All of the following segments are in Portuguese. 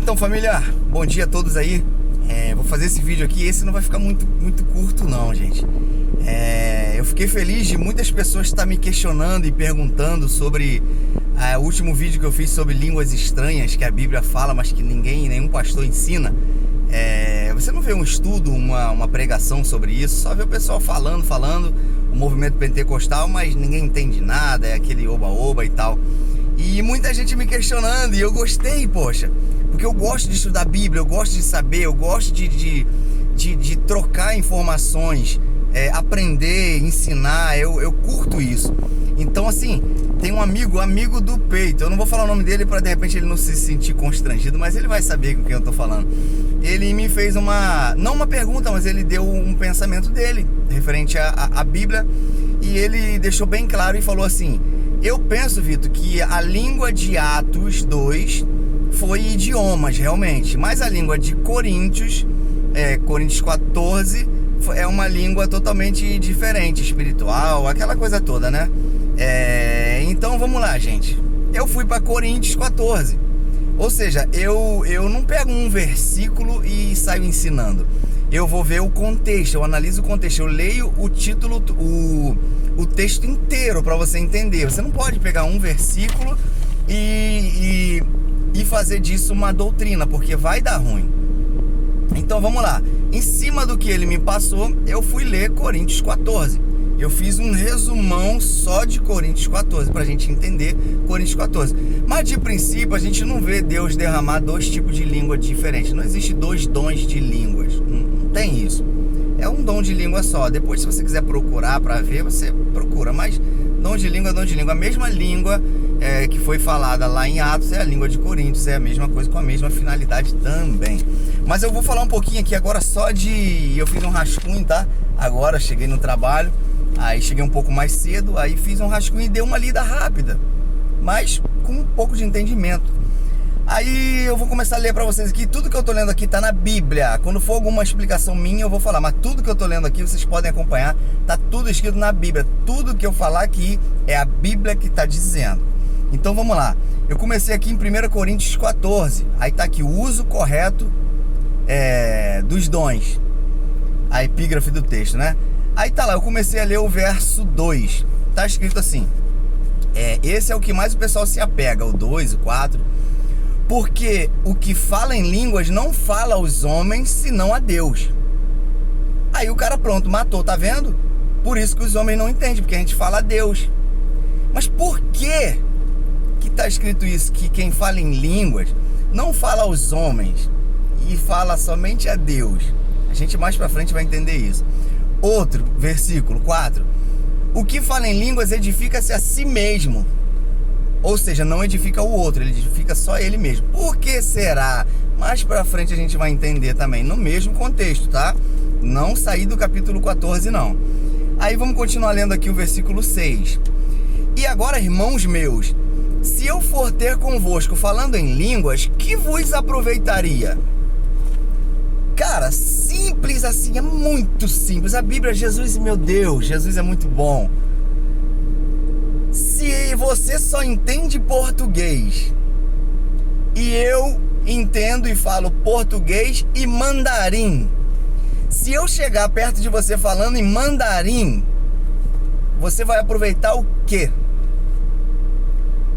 Então, família, bom dia a todos aí. Vou fazer esse vídeo aqui. Esse não vai ficar muito curto não, gente. Eu fiquei feliz de muitas pessoas estar me questionando e perguntando sobre o último vídeo que eu fiz sobre línguas estranhas que a Bíblia fala, mas que nenhum pastor ensina. Você não vê um estudo, uma pregação sobre isso, só vê o pessoal falando, o movimento pentecostal, mas ninguém entende nada, é aquele oba-oba e tal. E muita gente me questionando, e eu gostei, poxa, porque eu gosto de estudar a Bíblia, eu gosto de saber, eu gosto de trocar informações, aprender, ensinar, eu curto isso. Então, assim, tem um amigo do peito, eu não vou falar o nome dele para de repente ele não se sentir constrangido, mas ele vai saber com quem eu tô falando. Ele me fez não uma pergunta, mas ele deu um pensamento dele, referente à Bíblia, e ele deixou bem claro e falou assim: eu penso, Vitor, que a língua de Atos 2 foi idiomas, realmente, mas a língua de Coríntios 14, é uma língua totalmente diferente, espiritual, aquela coisa toda, né? Então vamos lá, gente. Eu fui para Coríntios 14. Ou seja, eu não pego um versículo e saio ensinando. Eu vou ver o contexto, eu analiso o contexto, eu leio o título, o texto inteiro para você entender. Você não pode pegar um versículo e fazer disso uma doutrina, porque vai dar ruim. Então vamos lá. Em cima do que ele me passou, eu fui ler Coríntios 14. Eu fiz um resumão só de Coríntios 14 para a gente entender Coríntios 14. Mas de princípio a gente não vê Deus derramar dois tipos de língua diferentes. Não existe dois dons de línguas. Não tem isso. É um dom de língua só. Depois, se você quiser procurar para ver, você procura. Mas dom de língua é dom de língua. A mesma língua que foi falada lá em Atos é a língua de Coríntios. É a mesma coisa, com a mesma finalidade também. Mas eu vou falar um pouquinho aqui agora só de... Eu fiz um rascunho, tá? Agora cheguei no trabalho. Aí cheguei um pouco mais cedo, aí fiz um rascunho e dei uma lida rápida, mas com um pouco de entendimento. Aí eu vou começar a ler para vocês aqui. Tudo que eu tô lendo aqui tá na Bíblia. Quando for alguma explicação minha eu vou falar, mas tudo que eu tô lendo aqui vocês podem acompanhar. Tá tudo escrito na Bíblia. Tudo que eu falar aqui é a Bíblia que tá dizendo. Então vamos lá. Eu comecei aqui em 1 Coríntios 14. Aí tá aqui o uso correto dos dons. A epígrafe do texto, né? Aí tá lá, eu comecei a ler o verso 2. Tá escrito assim: esse é o que mais o pessoal se apega, o 2, o 4. Porque o que fala em línguas não fala aos homens, senão a Deus. Aí o cara pronto, matou, tá vendo? Por isso que os homens não entendem, porque a gente fala a Deus. Mas por que tá escrito isso? Que quem fala em línguas não fala aos homens e fala somente a Deus. A gente mais pra frente vai entender isso. Outro, versículo 4. O que fala em línguas edifica-se a si mesmo. Ou seja, não edifica o outro, ele edifica só ele mesmo. Por que será? Mais pra frente a gente vai entender também, no mesmo contexto, tá? Não sair do capítulo 14, não. Aí vamos continuar lendo aqui o versículo 6. E agora, irmãos meus, se eu for ter convosco falando em línguas, que vos aproveitaria? Cara, simples assim, é muito simples. A Bíblia, Jesus, meu Deus, Jesus é muito bom. Se você só entende português e eu entendo e falo português e mandarim, se eu chegar perto de você falando em mandarim, você vai aproveitar o quê?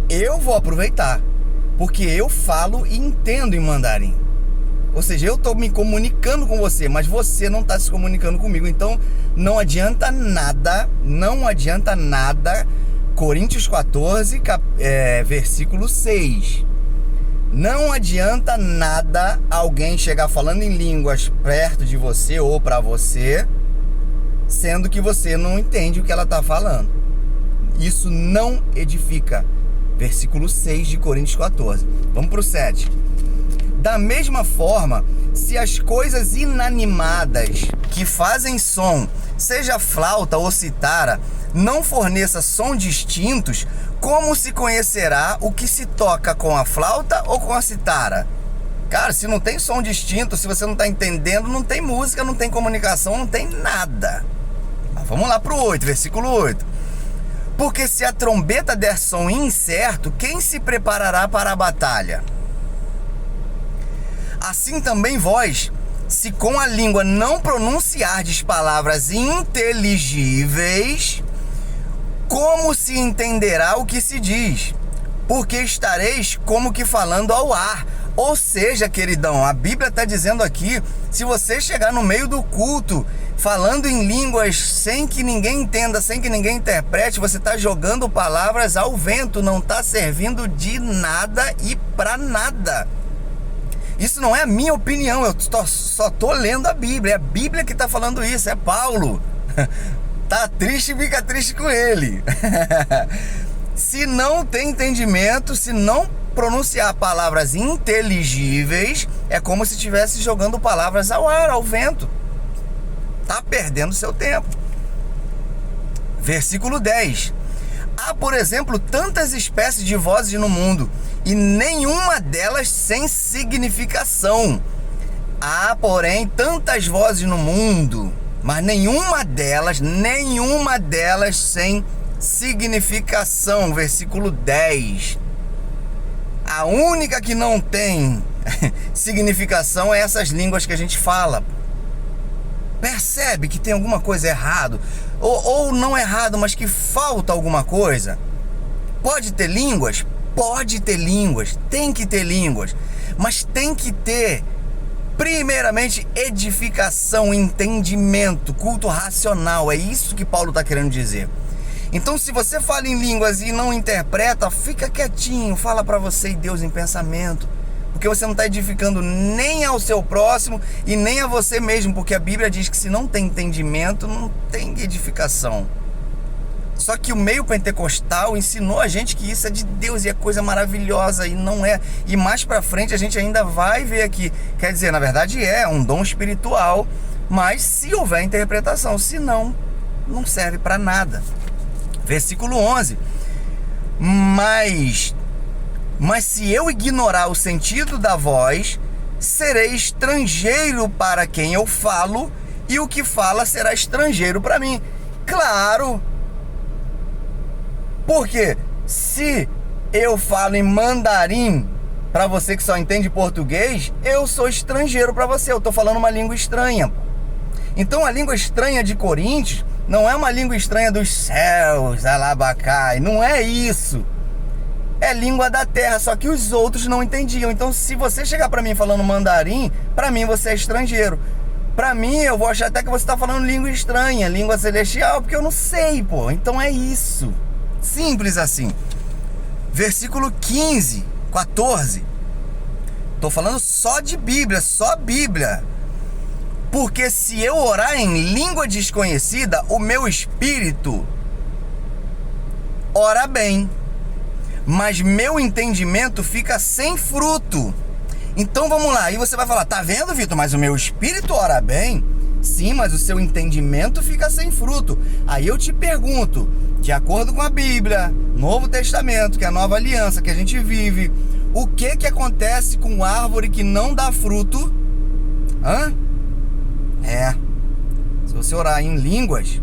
Eu vou aproveitar, porque eu falo e entendo em mandarim. Ou seja, eu estou me comunicando com você, mas você não está se comunicando comigo. Então, não adianta nada, Coríntios 14, versículo 6. Não adianta nada alguém chegar falando em línguas perto de você ou para você, sendo que você não entende o que ela está falando. Isso não edifica. Versículo 6 de Coríntios 14. Vamos para o 7. Da mesma forma, se as coisas inanimadas que fazem som, seja flauta ou citara, não forneça som distintos, como se conhecerá o que se toca com a flauta ou com a citara? Cara, se não tem som distinto, se você não está entendendo, não tem música, não tem comunicação, não tem nada. Mas vamos lá para o 8, versículo 8. Porque se a trombeta der som incerto, quem se preparará para a batalha? Assim também vós, se com a língua não pronunciardes palavras inteligíveis, como se entenderá o que se diz? Porque estareis como que falando ao ar. Ou seja, queridão, a Bíblia está dizendo aqui, se você chegar no meio do culto, falando em línguas sem que ninguém entenda, sem que ninguém interprete, você está jogando palavras ao vento, não está servindo de nada e para nada. Isso não é a minha opinião, eu só estou lendo a Bíblia, é a Bíblia que está falando isso, é Paulo. Tá triste, fica triste com ele. Se não tem entendimento, se não pronunciar palavras inteligíveis, é como se estivesse jogando palavras ao ar, ao vento. Tá perdendo seu tempo. Versículo 10. Há, por exemplo, tantas espécies de vozes no mundo, e nenhuma delas sem significação. Há, porém, tantas vozes no mundo, mas nenhuma delas sem significação. Versículo 10. A única que não tem significação é essas línguas que a gente fala. Percebe que tem alguma coisa errado? Ou não errado, mas que falta alguma coisa? Pode ter línguas? Pode ter línguas. Tem que ter línguas. Mas tem que ter, primeiramente, edificação, entendimento, culto racional. É isso que Paulo está querendo dizer. Então, se você fala em línguas e não interpreta, fica quietinho, fala para você e Deus em pensamento, porque você não está edificando nem ao seu próximo e nem a você mesmo, porque a Bíblia diz que se não tem entendimento, não tem edificação. Só que o meio pentecostal ensinou a gente que isso é de Deus e é coisa maravilhosa, e não é. E mais para frente a gente ainda vai ver aqui, quer dizer, na verdade é um dom espiritual, mas se houver interpretação, se não, não serve para nada. Versículo 11. Mas se eu ignorar o sentido da voz, serei estrangeiro para quem eu falo, e o que fala será estrangeiro para mim. Claro! Porque se eu falo em mandarim para você que só entende português, eu sou estrangeiro para você, eu estou falando uma língua estranha. Então a língua estranha de Coríntios não é uma língua estranha dos céus, alabacai, não é isso. É língua da terra, só que os outros não entendiam. Então se você chegar para mim falando mandarim, para mim você é estrangeiro. Para mim eu vou achar até que você está falando língua estranha, língua celestial, porque eu não sei, pô. Então é isso. Simples assim. Versículo 15, 14. Tô falando só de Bíblia, só Bíblia. Porque se eu orar em língua desconhecida, o meu espírito ora bem, mas meu entendimento fica sem fruto. Então vamos lá, aí você vai falar, tá vendo, Vitor, mas o meu espírito ora bem? Sim, mas o seu entendimento fica sem fruto. Aí eu te pergunto, de acordo com a Bíblia, Novo Testamento, que é a nova aliança que a gente vive, o que acontece com árvore que não dá fruto? Se você orar em línguas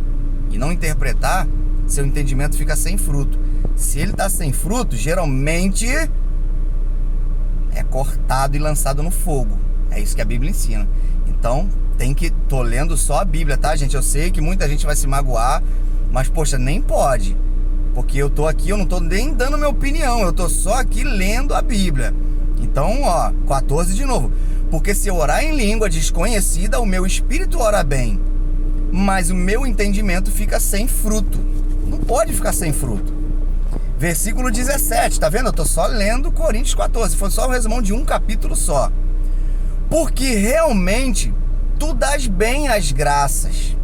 e não interpretar, seu entendimento fica sem fruto. Se ele está sem fruto, geralmente é cortado e lançado no fogo. É isso que a Bíblia ensina. Então, tô lendo só a Bíblia, tá, gente? Eu sei que muita gente vai se magoar, mas, poxa, nem pode. Porque eu tô aqui, eu não tô nem dando minha opinião, eu tô só aqui lendo a Bíblia. Então, 14 de novo. Porque se eu orar em língua desconhecida, o meu espírito ora bem, mas o meu entendimento fica sem fruto. Não pode ficar sem fruto. Versículo 17, tá vendo? Eu tô só lendo Coríntios 14. Foi só um resumão de um capítulo só. Porque realmente tu dás bem as graças,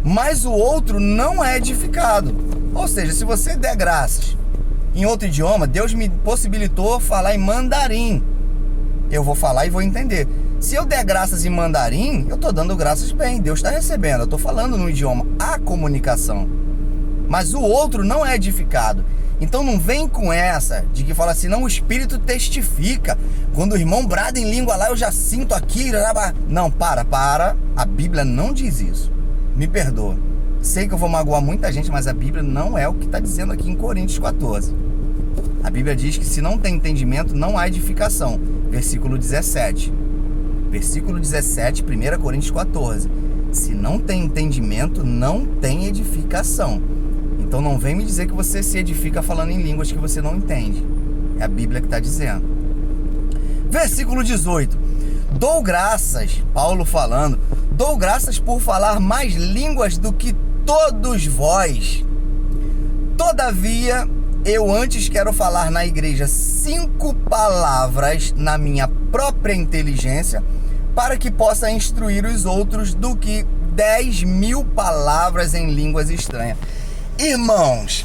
mas o outro não é edificado. Ou seja, se você der graças em outro idioma, Deus me possibilitou falar em mandarim, eu vou falar e vou entender. Se eu der graças em mandarim, eu estou dando graças bem, Deus está recebendo, eu estou falando no idioma, a comunicação. Mas o outro não é edificado. Então não vem com essa de que fala assim, não, o Espírito testifica. Quando o irmão brada em língua lá, eu já sinto aqui. Não, para. A Bíblia não diz isso. Me perdoa. Sei que eu vou magoar muita gente, mas a Bíblia não é o que está dizendo aqui em Coríntios 14. A Bíblia diz que se não tem entendimento, não há edificação. Versículo 17. Versículo 17, 1 Coríntios 14. Se não tem entendimento, não tem edificação. Então não vem me dizer que você se edifica falando em línguas que você não entende. É a Bíblia que está dizendo. Versículo 18. Dou graças, Paulo falando, dou graças por falar mais línguas do que todos vós. Todavia, eu antes quero falar na igreja 5 palavras na minha própria inteligência, para que possa instruir os outros, do que 10.000 palavras em línguas estranhas. Irmãos,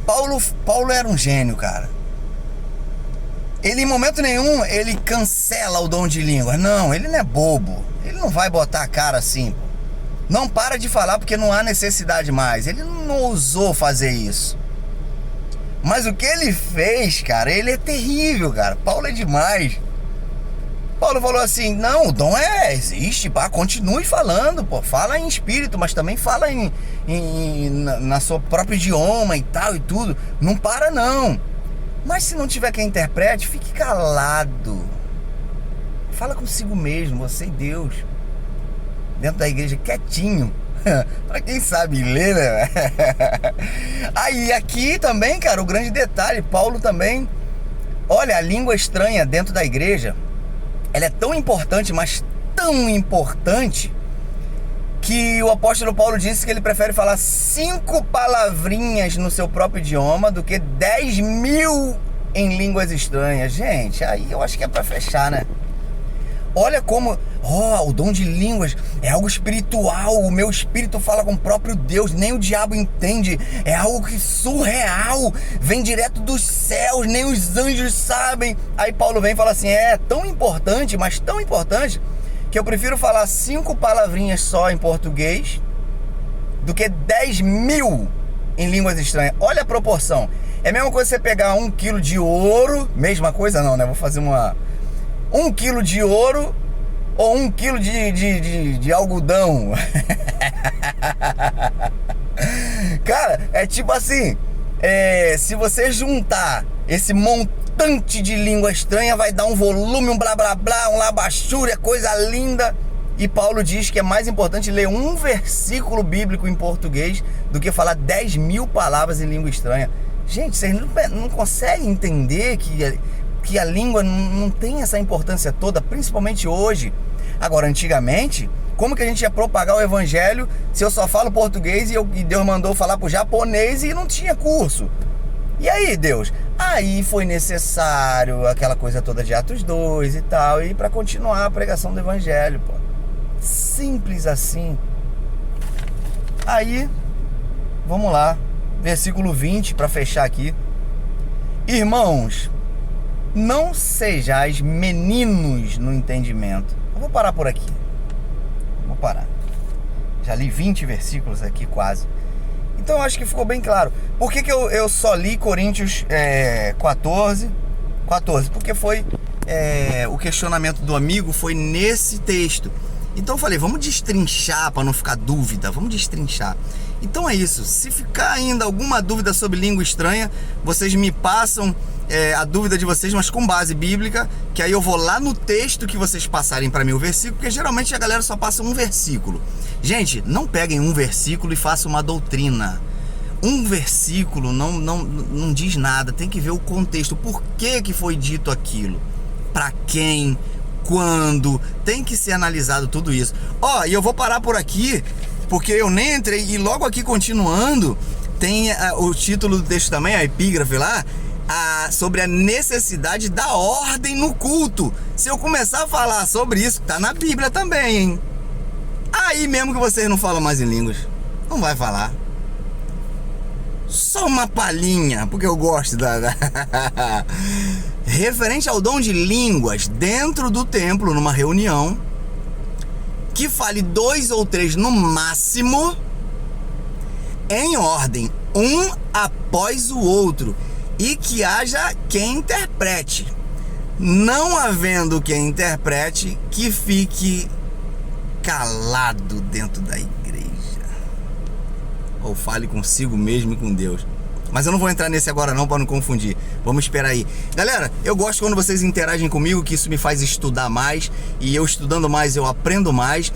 Paulo era um gênio, cara. Ele em momento nenhum, ele cancela o dom de línguas. Não, ele não é bobo. Ele não vai botar a cara assim. Não para de falar porque não há necessidade mais. Ele não ousou fazer isso. Mas o que ele fez, cara, ele é terrível, cara. Paulo é demais. Paulo falou assim, não, o dom existe, pá, continue falando, pô. Fala em espírito, mas também fala na sua próprio idioma e tal e tudo. Não para não. Mas se não tiver quem interprete, fique calado. Fala consigo mesmo, você e Deus. Dentro da igreja, quietinho. Pra quem sabe ler, né? Aí aqui também, cara, o grande detalhe, Paulo também. Olha, a língua estranha dentro da igreja, ela é tão importante, mas tão importante, que o apóstolo Paulo disse que ele prefere falar 5 palavrinhas no seu próprio idioma do que 10.000 em línguas estranhas. Gente, aí eu acho que é pra fechar, né? Olha como, o dom de línguas é algo espiritual, o meu espírito fala com o próprio Deus, nem o diabo entende, é algo que surreal, vem direto dos céus, nem os anjos sabem. Aí Paulo vem e fala assim, é tão importante, mas tão importante, que eu prefiro falar 5 palavrinhas só em português do que 10.000 em línguas estranhas. Olha a proporção. É a mesma coisa você pegar 1 quilo de ouro, mesma coisa não, né? Vou fazer 1 quilo de ouro ou 1 quilo de algodão. Cara, é tipo assim, se você juntar esse montante de língua estranha, vai dar um volume, um blá blá blá, um labachúria, coisa linda. E Paulo diz que é mais importante ler um versículo bíblico em português do que falar 10.000 palavras em língua estranha. Gente, vocês não conseguem entender que a língua não tem essa importância toda, principalmente hoje. Agora, antigamente, como que a gente ia propagar o evangelho se eu só falo português e Deus mandou falar pro japonês e não tinha curso? E aí, Deus? Aí foi necessário aquela coisa toda de Atos 2 e tal, e para continuar a pregação do evangelho, pô. Simples assim. Aí, vamos lá, versículo 20, para fechar aqui. Irmãos, não sejais meninos no entendimento. Eu vou parar por aqui. Vou parar. Já li 20 versículos aqui quase. Então eu acho que ficou bem claro. Por que eu só li Coríntios 14? Porque foi o questionamento do amigo foi nesse texto. Então eu falei, vamos destrinchar para não ficar dúvida. Vamos destrinchar. Então é isso. Se ficar ainda alguma dúvida sobre língua estranha, vocês me passam a dúvida de vocês, mas com base bíblica, que aí eu vou lá no texto que vocês passarem para mim o versículo, porque geralmente a galera só passa um versículo. Gente, não peguem um versículo e façam uma doutrina. Um versículo não diz nada, tem que ver o contexto, por que foi dito aquilo, para quem, quando, tem que ser analisado tudo isso. E eu vou parar por aqui, porque eu nem entrei, e logo aqui continuando, tem o título do texto também, a epígrafe lá, sobre a necessidade da ordem no culto. Se eu começar a falar sobre isso, tá na Bíblia também, hein? Aí mesmo que vocês não falam mais em línguas, não vai falar. Só uma palhinha, porque eu gosto referente ao dom de línguas dentro do templo, numa reunião, que fale 2 ou 3 no máximo, em ordem, um após o outro, e que haja quem interprete. Não havendo quem interprete, que fique calado dentro da igreja, ou fale consigo mesmo e com Deus. Mas eu não vou entrar nesse agora não, para não confundir. Vamos esperar aí. Galera, eu gosto quando vocês interagem comigo, que isso me faz estudar mais. E eu estudando mais, eu aprendo mais.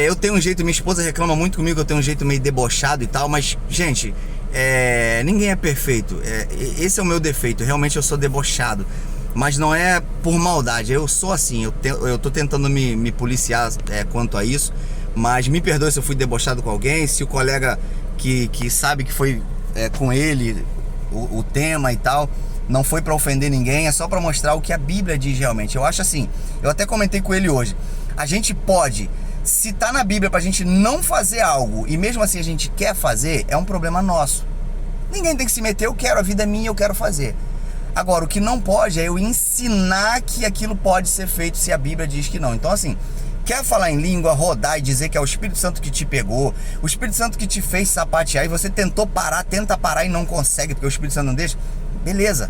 Eu tenho um jeito, minha esposa reclama muito comigo, eu tenho um jeito meio debochado e tal. Mas, gente, ninguém é perfeito. Esse é o meu defeito, realmente eu sou debochado. Mas não é por maldade, eu sou assim. Eu tô tentando me policiar quanto a isso. Mas me perdoe se eu fui debochado com alguém. Se o colega que sabe que foi com ele o tema e tal, não foi pra ofender ninguém, é só pra mostrar o que a Bíblia diz realmente. Eu acho assim, eu até comentei com ele hoje, a gente pode, se tá na Bíblia pra gente não fazer algo e mesmo assim a gente quer fazer, é um problema nosso. Ninguém tem que se meter, eu quero, a vida é minha, eu quero fazer. Agora, o que não pode é eu ensinar que aquilo pode ser feito se a Bíblia diz que não. Então assim, quer falar em língua, rodar e dizer que é o Espírito Santo que te pegou, o Espírito Santo que te fez sapatear e você tentou parar, tenta parar e não consegue porque o Espírito Santo não deixa, beleza.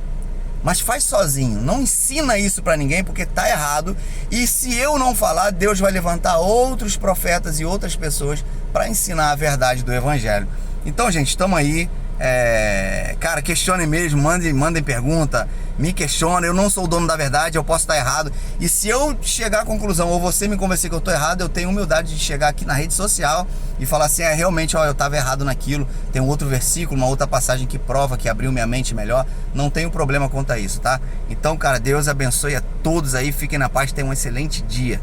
Mas faz sozinho, não ensina isso pra ninguém porque tá errado. E se eu não falar, Deus vai levantar outros profetas e outras pessoas para ensinar a verdade do Evangelho. Então, gente, estamos aí. Cara, questionem mesmo, mandem pergunta, me questionem. Eu não sou o dono da verdade, eu posso estar errado. E se eu chegar à conclusão, ou você me convencer que eu estou errado, eu tenho humildade de chegar aqui na rede social e falar assim, realmente, eu estava errado naquilo. Tem um outro versículo, uma outra passagem que prova, que abriu minha mente melhor. Não tenho problema quanto a isso, tá? Então, cara, Deus abençoe a todos aí, fiquem na paz, tenham um excelente dia.